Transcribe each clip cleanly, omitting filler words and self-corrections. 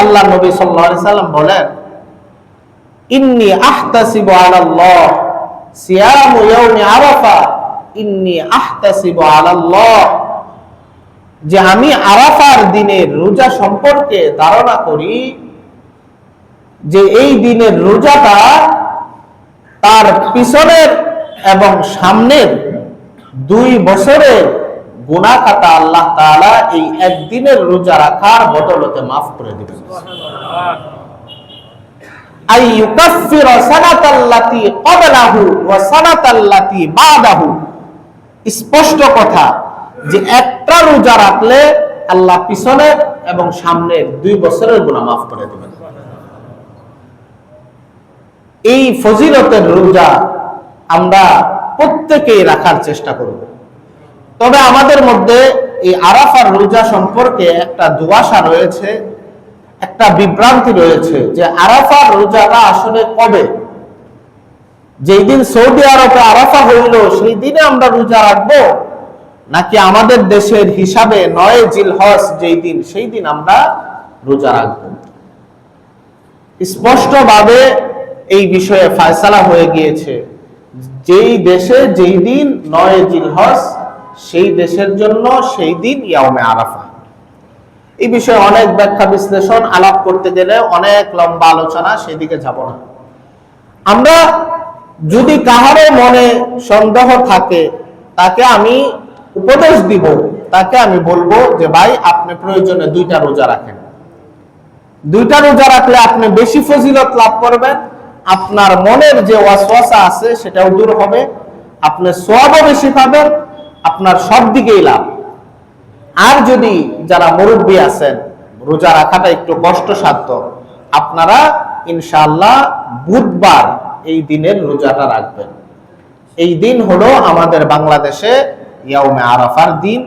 আল্লাহ নবী সাল্লাল্লাহু আলাইহি সাল্লাম বলেন, ইন্নী আহতাসিবু আলাল্লাহ সিয়ামু ইয়াউমি আরাফা, ইন্নী আহতাসিবু আলাল্লাহ, যে আমি আরাফার দিনের রোজা সম্পর্কে ধারণা করি যে এই দিনের রোজাটা তার পিছনের এবং সামনের 2 বছরের গুনাহ খাতা আল্লাহ তাআলা এই একদিনের রোজা রাখার বদলতে মাফ করে দিবেন। আই ইউকাফিরু সানাতাল্লাতী ক্বাবলাহু ওয়া সানাতাল্লাতী বাদাহু, স্পষ্ট কথা যে একটা রোজা রাখলে আল্লাহ পিছনের এবং সামনের 2 বছরের গুনাহ মাফ করে দিবেন। এই ফজিলতের রোজা আমরা প্রত্যেকেই রাখার চেষ্টা করব। তবে আমাদের মধ্যে এই আরাফার রোজা সম্পর্কে একটা দুয়াশা রয়েছে, একটা বিভ্রান্তি রয়েছে যে আরাফার রোজাটা আসলে কবে, যেই দিন সৌদি আরবে আরাফা হইল সেই দিনে আমরা রোজা রাখবো, নাকি আমাদের দেশের হিসাবে 9 জিলহজ যেই দিন সেই দিন আমরা রোজা রাখবো। স্পষ্টভাবে এই বিষয়ে ফয়সালা হয়ে গিয়েছে, যেই দেশে যেই দিন 9 জিলহজ সেই দেশের জন্য সেই দিন ইয়াউমে আরাফা। এই বিষয়ে অনেক ব্যাখ্যা বিশ্লেষণ আলাপ করতে গেলে অনেক লম্বা আলোচনা, সেদিকে যাব না। আমরা যদি কাহারও মনে সন্দেহ থাকে তাকে আমি উপদেশ দিব, তাকে আমি বলবো যে ভাই আপনি প্রয়োজনে 2টা রোজা রাখেন। 2টা রোজা রাখলে আপনি বেশি ফজিলত লাভ করবেন, আপনার মনের যে ওয়াসওয়াসা আছে সেটাও দূর হবে, আপনি সওয়াবও বেশি পাবেন, আপনার সব দিকেই লাভ। আর যদি যারা মুরব্বী আছেন রোজা রাখাটা একটু কষ্টসাধ্য, আপনারা ইনশাআল্লাহ বুধবার এই দিনের রোজাটা রাখবেন। এই দিন হলো আমাদের বাংলাদেশে ইয়াউমে আরাফার দিন।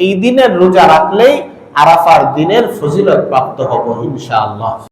এই দিনের রোজা রাখলেই আরাফার দিনের ফজিলত প্রাপ্ত হব ইনশাআল্লাহ।